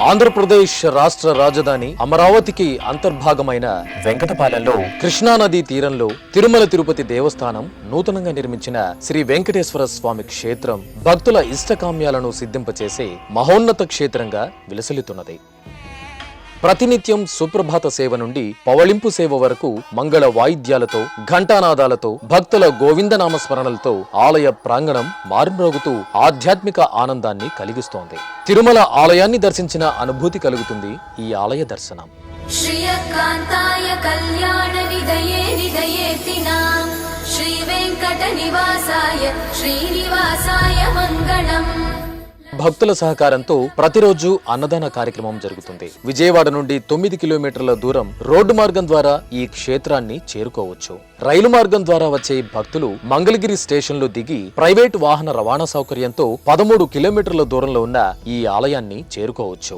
ఆంధ్రప్రదేశ్ రాష్ట్ర రాజధాని అమరావతికి అంతర్భాగమైన వెంకటపాలెంలో కృష్ణానదీ తీరంలో తిరుమల తిరుపతి దేవస్థానం నూతనంగా నిర్మించిన శ్రీ వెంకటేశ్వర స్వామి క్షేత్రం భక్తుల ఇష్టకామ్యాలను సిద్ధింపచేసే మహోన్నత క్షేత్రంగా విలసిల్లుతున్నది. ప్రతినిత్యం సుప్రభాత సేవ నుండి పవళింపు సేవ వరకు మంగళ వాయిద్యాలతో ఘంటానాదాలతో భక్తుల గోవిందనామ స్మరణలతో ఆలయ ప్రాంగణం మారుమ్రోగుతూ ఆధ్యాత్మిక ఆనందాన్ని కలిగిస్తోంది. తిరుమల ఆలయాన్ని దర్శించిన అనుభూతి కలుగుతుంది ఈ ఆలయ దర్శనం. శ్రీయకాంతాయ కళ్యాణ నిదయే నిదయేతినా శ్రీ వెంకట నివాసాయ శ్రీనివాసాయ మంగళం. భక్తుల సహకారంతో ప్రతిరోజు అన్నదాన కార్యక్రమం జరుగుతుంది. విజయవాడ నుండి 9 కిలోమీటర్ల దూరం రోడ్డు మార్గం ద్వారా ఈ క్షేత్రాన్ని చేరుకోవచ్చు. రైలు మార్గం ద్వారా వచ్చే భక్తులు మంగళగిరి స్టేషన్లో దిగి ప్రైవేటు వాహన రవాణా సౌకర్యంతో 13 కిలోమీటర్ల దూరంలో ఉన్న ఈ ఆలయాన్ని చేరుకోవచ్చు.